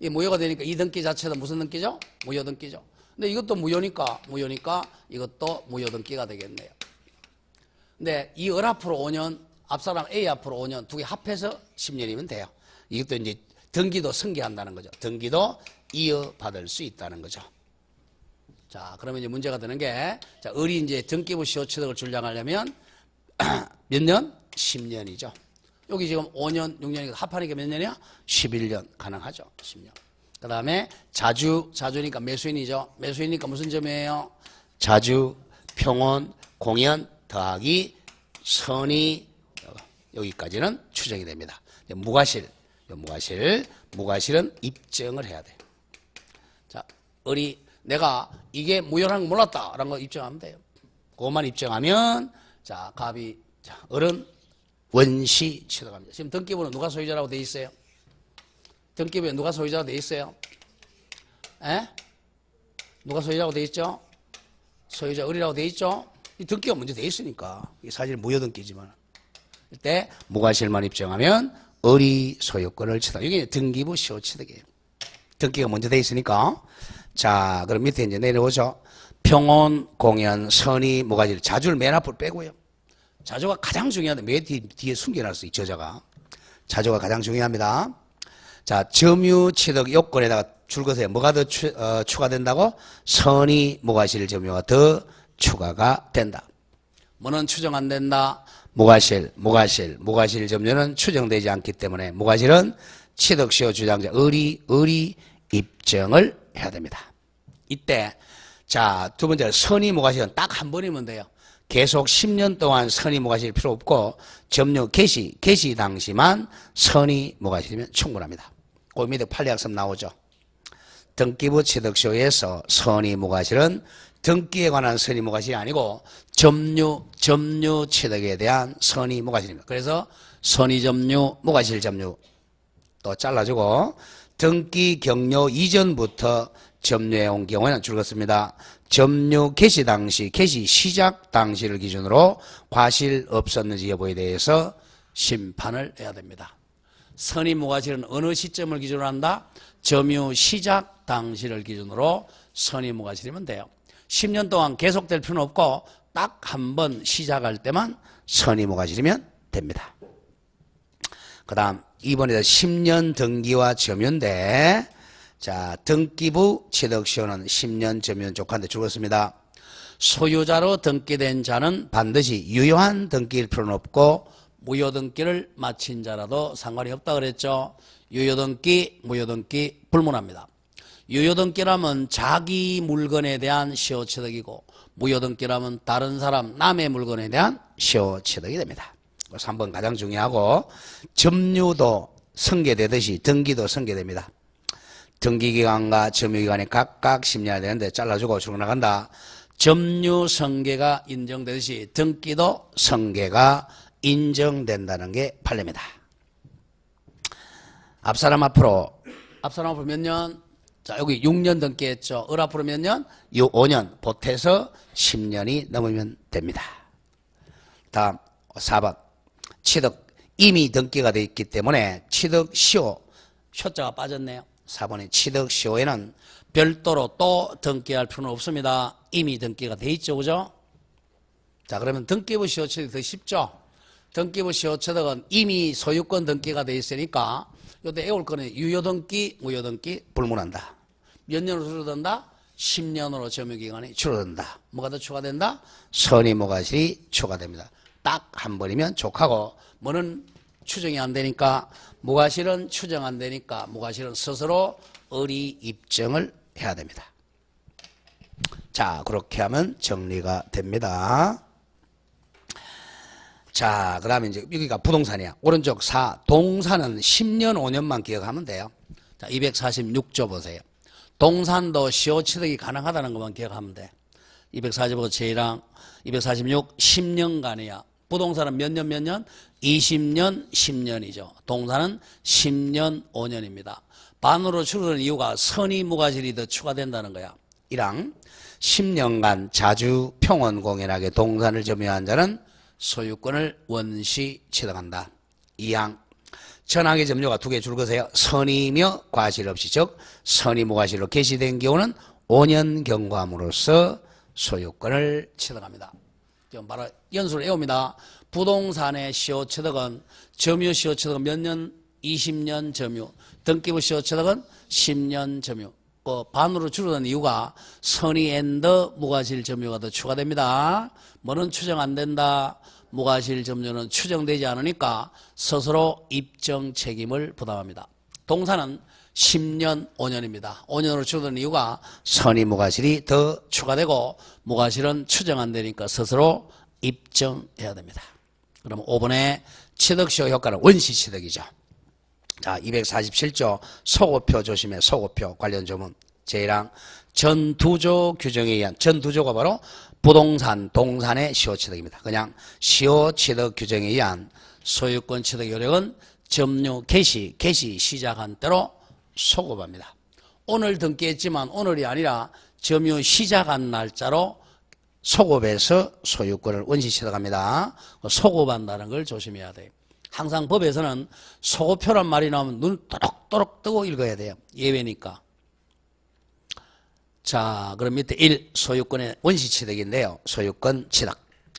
S1: 이게 무효가 되니까 이 등기 자체도 무슨 등기죠? 무효 등기죠. 근데 이것도 무효니까 이것도 무효 등기가 되겠네요. 근데 이 을 앞으로 5년, 앞사람 A 앞으로 5년 두 개 합해서 10년이면 돼요. 이것도 이제 등기도 승계한다는 거죠. 등기도 이어받을 수 있다는 거죠. 자, 그러면 이제 문제가 되는 게, 자, 을이 이제 등기부 시효 취득을 주장하려면 몇 년? 10년이죠. 여기 지금 5년, 6년이니까 합하니까 몇 년이야? 11년 가능하죠. 10년. 그 다음에 자주니까 매수인이죠. 매수인이니까 무슨 점이에요? 자주, 평온, 공연, 더하기, 선의, 여기까지는 추정이 됩니다. 무과실은 입증을 해야 돼요. 자, 을이 내가 이게 무효라는 걸 몰랐다라는 거 입증하면 돼요. 그것만 입증하면 자, 갑이 자, 을은 원시 취득합니다. 지금 등기부는 누가 소유자라고 돼 있어요? 등기부에 누가 소유자라고 돼 있어요? 에? 누가 소유자라고 돼 있죠? 소유자 을이라고 돼 있죠? 이 등기가 먼저 돼 있으니까 이게 사실 무효 등기지만 이때 무과실만 입증하면 을이 소유권을 취득. 이게 등기부 시효 취득이에요. 등기가 먼저 돼 있으니까. 자, 그럼 밑에 이제 내려오죠. 평온, 공연, 선의, 무과실. 자주를 맨 앞으로 빼고요. 자주가 가장 중요한데 맨 뒤에 숨겨놨어요. 이 저자가. 자주가 가장 중요합니다. 자, 점유 취득 요건에다가 줄 것에 뭐가 더 추가된다고? 선의, 무과실 점유가 더 추가가 된다. 뭐는 추정 안 된다? 무과실 점유는 추정되지 않기 때문에 무과실은 취득시효 주장자 을이 입증을 해야 됩니다. 이때 자, 두 번째로 선의 무과실은 딱 한 번이면 돼요. 계속 10년 동안 선의 무과실 필요 없고 점유 개시 당시만 선의 무과실이면 충분합니다. 그 밑에 판례학습 나오죠. 등기부 취득시효에서 선의무과실은 등기에 관한 선의무과실이 아니고 점유 취득에 대한 선의무과실입니다. 그래서 선의점유, 무과실점유 또 잘라주고 등기 경료 이전부터 점유해 온 경우에는 줄었습니다. 점유 개시 당시, 개시 시작 당시를 기준으로 과실 없었는지 여부에 대해서 심판을 해야 됩니다. 선의무과실은 어느 시점을 기준으로 한다? 점유 시작 당시를 기준으로 선의무과실이면 돼요. 10년 동안 계속될 필요는 없고 딱 한 번 시작할 때만 선의무과실이면 됩니다. 그 다음 2번에서 10년 등기와 점유인데 자 등기부 취득시효는 10년 점유는 족한데 줄었습니다. 소유자로 등기된 자는 반드시 유효한 등기일 필요는 없고 무효등기를 마친 자라도 상관이 없다 그랬죠. 유효등기, 무효등기 불문합니다. 유효등기라면 자기 물건에 대한 시효취득이고 무효등기라면 다른 사람 남의 물건에 대한 시효취득이 됩니다. 3번 가장 중요하고 점유도 승계되듯이 등기도 승계됩니다. 등기기간과 점유기간이 각각 10년이 되는데 잘라주고 줄어나간다. 점유 승계가 인정되듯이 등기도 승계가 인정된다는 게 판례입니다. 앞사람 앞으로 몇 년? 자 여기 6년 등기했죠. 을 앞으로 몇 년? 5년 보태서 10년이 넘으면 됩니다. 다음 4번 취득 이미 등기가 되어 있기 때문에 취득시효 효자가 빠졌네요. 4번의 취득시효에는 별도로 또 등기할 필요는 없습니다. 이미 등기가 되어 있죠. 그죠? 자 그러면 등기부 시효취득이 더 쉽죠. 등기부 시효취득은 이미 소유권 등기가 되어 있으니까 요때 애올 거는 유효등기, 무효등기 불문한다. 몇 년으로 줄어든다? 10년으로 점유기간이 줄어든다. 뭐가 더 추가된다? 선의무과실이 추가됩니다. 딱 한 번이면 족하고 뭐는 추정이 안 되니까 무과실은 추정 안 되니까 무과실은 스스로 의리 입증을 해야 됩니다. 자 그렇게 하면 정리가 됩니다. 자, 그 다음에 이제 여기가 부동산이야. 오른쪽 4. 동산은 10년, 5년만 기억하면 돼요. 자, 246조 보세요. 동산도 시효취득이 가능하다는 것만 기억하면 돼. 245 제1항, 246, 10년간이야. 부동산은 몇 년? 20년, 10년이죠. 동산은 10년, 5년입니다. 반으로 줄어드는 이유가 선의무과실이 더 추가된다는 거야. 1항, 10년간 자주 평온공연하게 동산을 점유한 자는 소유권을 원시 취득한다. 2항 전항의 점유가 2개 줄거세요. 선의며 과실 없이 즉 선의무과실로 개시된 경우는 5년 경과함으로써 소유권을 취득합니다. 지금 바로 연수를 외웁니다. 부동산의 시효취득은 점유 시효취득은 몇 년? 20년 점유. 등기부 시효취득은 10년 점유. 그 반으로 줄어든 이유가 선의 앤더 무과실 점유가 더 추가됩니다. 뭐는 추정 안 된다. 무과실 점유는 추정되지 않으니까 스스로 입증 책임을 부담합니다. 동산은 10년, 5년입니다. 5년으로 줄어든 이유가 선의 무과실이 더 추가되고 무과실은 추정 안 되니까 스스로 입증해야 됩니다. 그럼 5번의 취득시효 효과는 원시취득이죠. 자, 247조 소고표 조심해. 소고표 관련 조문 제1항 전2조 규정에 의한 전2조가 바로 부동산, 동산의 시효취득입니다. 그냥 시효취득 규정에 의한 소유권 취득 효력은 점유 개시 시작한 때로 소급합니다. 오늘 등기했지만 오늘이 아니라 점유 시작한 날짜로 소급해서 소유권을 원시 취득합니다. 소급한다는 걸 조심해야 돼요. 항상 법에서는 소급표란 말이 나오면 눈 또록또록 뜨고 읽어야 돼요. 예외니까. 자, 그럼 밑에 1. 소유권의 원시취득인데요. 소유권 취득.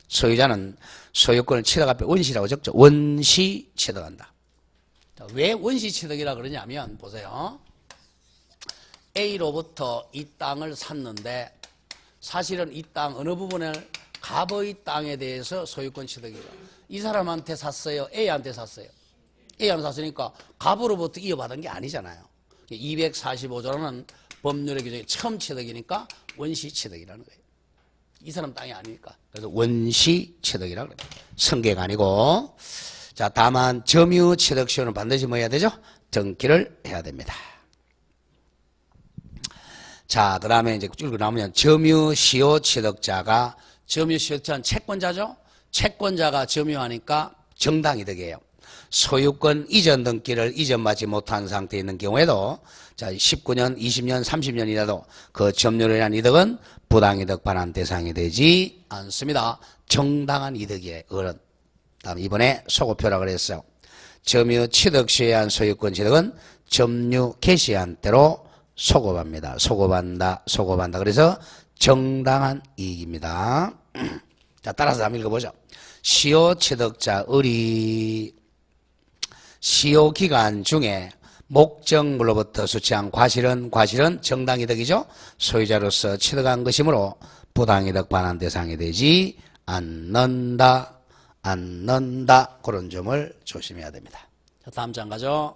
S1: 소유자는 소유권을 취득 앞에 원시라고 적죠. 원시취득한다. 자, 왜 원시취득이라 그러냐면 보세요. A로부터 이 땅을 샀는데 사실은 이 땅 어느 부분을 갑의 땅에 대해서 소유권 취득이죠. 이 사람한테 샀어요? A한테 샀어요? A한테 샀으니까 갑으로부터 이어받은 게 아니잖아요. 245조라는 법률의 규정이 처음 취득이니까 원시취득이라는 거예요. 이 사람 땅이 아니니까. 그래서 원시취득이라고 그래요. 승계가 아니고. 자, 다만 점유취득시효는 반드시 뭐 해야 되죠? 등기를 해야 됩니다. 자, 그 다음에 이제 쭉 나오면 점유, 시효, 취득자가 점유, 시효자는 채권자죠? 채권자가 점유하니까 정당이득이에요. 소유권 이전 등기를 이전받지 못한 상태에 있는 경우에도 자 19년, 20년, 30년이라도 그 점유로 인한 이득은 부당이득 반환 대상이 되지 않습니다. 정당한 이득이에요. 어른. 다음 이번에 소급표라 그랬어요. 점유 취득 시한 소유권 취득은 점유 개시한 때로 소급합니다. 소급한다. 그래서 정당한 이익입니다. 자, 따라서 한번 읽어보죠. 시효 취득자 의리 시효 기간 중에 목적물로부터 수취한 과실은 정당이득이죠. 소유자로서 취득한 것이므로 부당이득 반환 대상이 되지 않는다. 그런 점을 조심해야 됩니다. 자, 다음 장 가죠.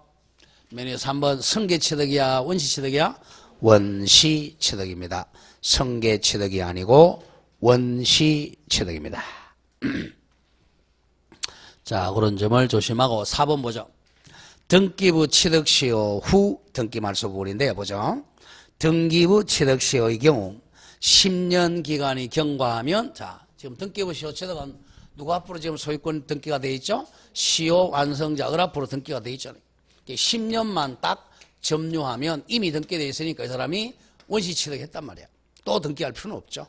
S1: 메뉴 3번 승계취득이야 원시취득이야? 원시취득입니다. 승계취득이 아니고 원시취득입니다. 자, 그런 점을 조심하고 4번 보죠. 등기부 취득 시효 후 등기 말소 부분인데요. 보죠. 등기부 취득 시효의 경우 10년 기간이 경과하면 자, 지금 등기부 시효 취득은 누구 앞으로 지금 소유권 등기가 돼 있죠? 시효 완성자 을 앞으로 등기가 돼 있잖아요. 10년만 딱 점유하면 이미 등기돼 있으니까 이 사람이 원시 취득했단 말이야. 또 등기할 필요는 없죠.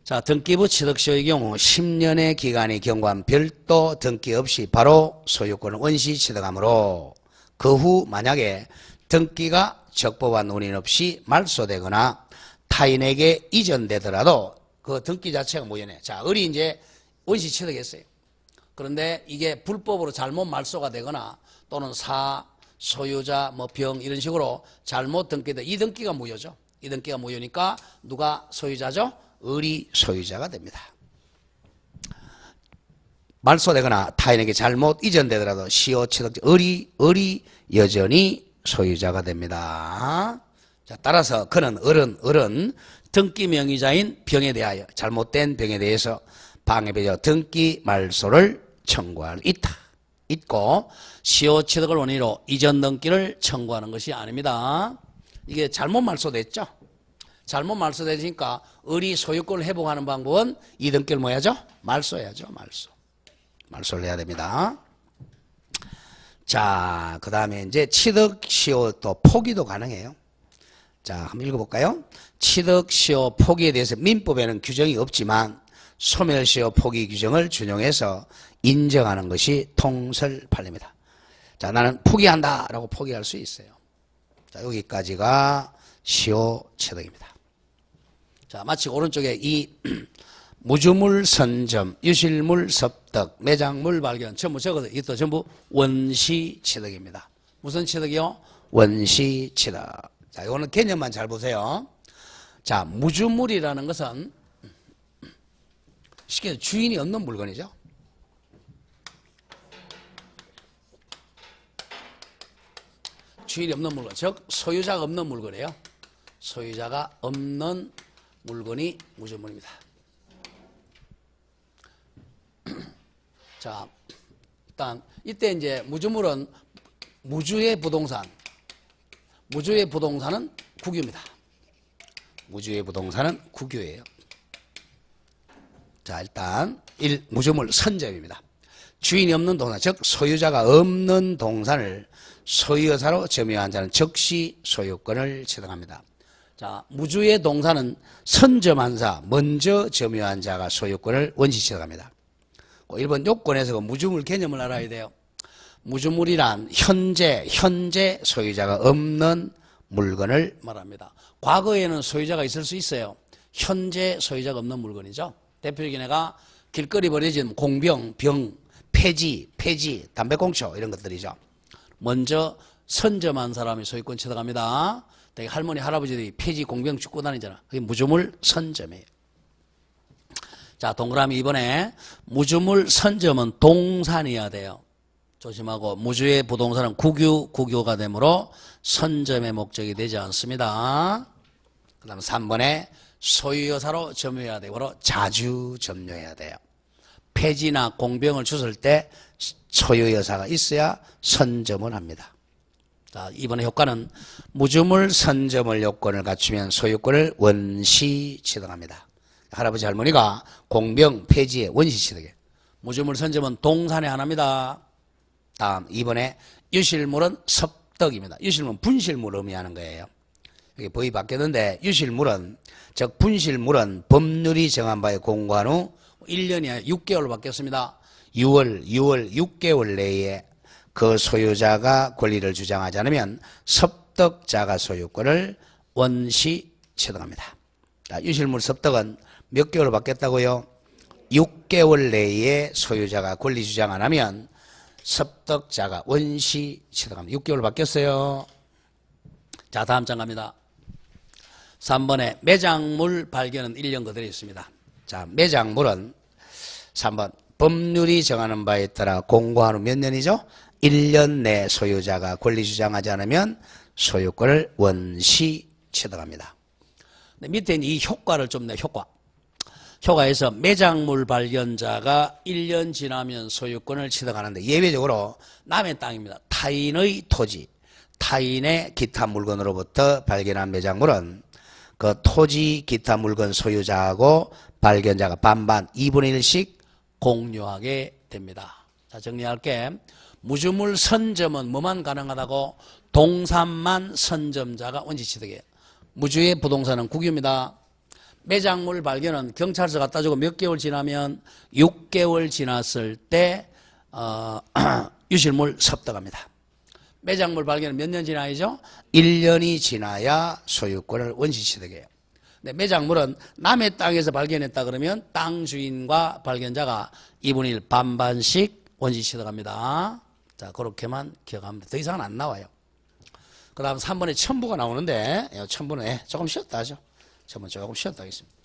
S1: 자, 등기부 취득 시효의 경우 10년의 기간이 경과한 별도 등기 없이 바로 소유권을 원시 취득하므로 그 후 만약에 등기가 적법한 원인 없이 말소되거나 타인에게 이전되더라도 그 등기 자체가 무효네. 자, 을이 이제 원시 취득했어요. 그런데 이게 불법으로 잘못 말소가 되거나 또는 소유자, 병 이런 식으로 잘못 등기돼 이 등기가 무효죠. 이 등기가 무효니까 누가 소유자죠? 을이 소유자가 됩니다. 말소되거나 타인에게 잘못 이전되더라도 시효 취득 을이 여전히 소유자가 됩니다. 자, 따라서 그는 을은 등기 명의자인 병에 대하여 잘못된 병에 대해서 방해되어 등기 말소를 청구할 있고 시효 취득을 원인으로 이전 등기를 청구하는 것이 아닙니다. 이게 잘못 말소됐죠. 잘못 말소되니까 을이 소유권을 회복하는 방법은 이 등기를 뭐 해야죠? 말소해야죠. 말소를 해야 됩니다. 자, 그 다음에 이제 취득 시효 또 포기도 가능해요. 자, 한번 읽어볼까요? 취득 시효 포기에 대해서 민법에는 규정이 없지만 소멸시효 포기 규정을 준용해서 인정하는 것이 통설판례입니다. 자, 나는 포기한다 라고 포기할 수 있어요. 자, 여기까지가 시효 취득입니다. 자, 마치고 오른쪽에 이 무주물 선점, 유실물 섭득, 매장물 발견 전부 적어도 이것도 전부 원시 취득입니다. 무슨 취득이요? 원시 취득. 자, 이거는 개념만 잘 보세요. 자, 무주물이라는 것은 쉽게 해서 주인이 없는 물건이죠. 주인이 없는 물건, 즉 소유자가 없는 물건이에요. 소유자가 없는 물건이 무주물입니다. 자, 일단 이때 이제 무주물은 무주의 부동산은 국유입니다. 무주의 부동산은 국유예요. 자, 일단 무주물 선점입니다. 주인이 없는 동산, 즉 소유자가 없는 동산을 소유여사로 점유한 자는 즉시 소유권을 취득합니다. 자, 무주의 동산은 선점한 자, 먼저 점유한 자가 소유권을 원시 취득합니다. 일본 요건에서 그 무주물 개념을 알아야 돼요. 무주물이란 현재 소유자가 없는 물건을 말합니다. 과거에는 소유자가 있을 수 있어요. 현재 소유자가 없는 물건이죠. 대표적인 애가 길거리 버려진 공병, 병, 폐지, 담배꽁초 이런 것들이죠. 먼저 선점한 사람이 소유권 취득합니다. 할머니, 할아버지들이 폐지, 공병 줍고 다니잖아. 그게 무주물 선점이에요. 자, 동그라미 이번에 무주물 선점은 동산이어야 돼요. 조심하고 무주의 부동산은 국유가 되므로 선점의 목적이 되지 않습니다. 그 다음 3번에 소유여사로 점유해야 되므로 자주 점유해야 돼요. 폐지나 공병을 주실 때 소유여사가 있어야 선점을 합니다. 자, 이번에 효과는 무주물 선점을 요건을 갖추면 소유권을 원시 취득합니다. 할아버지 할머니가 공병 폐지에 원시 취득해. 무주물 선점은 동산에 하나입니다. 다음 이번에 유실물은 섭덕입니다. 유실물은 분실물을 의미하는 거예요. 여기 법이 바뀌었는데 유실물은 즉 분실물은 법률이 정한 바에 공고한 후 1년이 아니라 6개월로 바뀌었습니다. 6월 6개월 내에 그 소유자가 권리를 주장하지 않으면 섭덕자가 소유권을 원시 취득합니다. 자, 유실물 섭덕은 몇 개월로 바뀌었다고요? 6개월 내에 소유자가 권리 주장 안 하면 섭덕자가 원시 취득합니다. 6개월로 바뀌었어요. 자, 다음 장 갑니다. 3번에 매장물 발견은 1년 그대로 있습니다. 자, 매장물은 3번 법률이 정하는 바에 따라 공고한 후 몇 년이죠? 1년 내 소유자가 권리 주장하지 않으면 소유권을 원시 취득합니다. 밑에 이 효과를 좀 내, 효과에서 매장물 발견자가 1년 지나면 소유권을 취득하는데 예외적으로 남의 땅입니다. 타인의 토지, 타인의 기타 물건으로부터 발견한 매장물은 그 토지 기타 물건 소유자하고 발견자가 반반 2분의 1씩 공유하게 됩니다. 자, 정리할게. 무주물 선점은 뭐만 가능하다고? 동산만 선점자가 원시 취득해요. 무주의 부동산은 국유입니다. 매장물 발견은 경찰서 갖다 주고 몇 개월 지나면 6개월 지났을 때 유실물 섭득합니다. 매장물 발견은 몇 년 지나야죠? 1년이 지나야 소유권을 원시 취득해요. 근데 매장물은 남의 땅에서 발견했다 그러면 땅 주인과 발견자가 2분의 1 반반씩 원시 취득합니다. 자, 그렇게만 기억하면 돼. 더 이상은 안 나와요. 그 다음 3번에 첨부가 나오는데 첨부는 조금 쉬었다 하죠. 첨부는 조금 쉬었다 하겠습니다.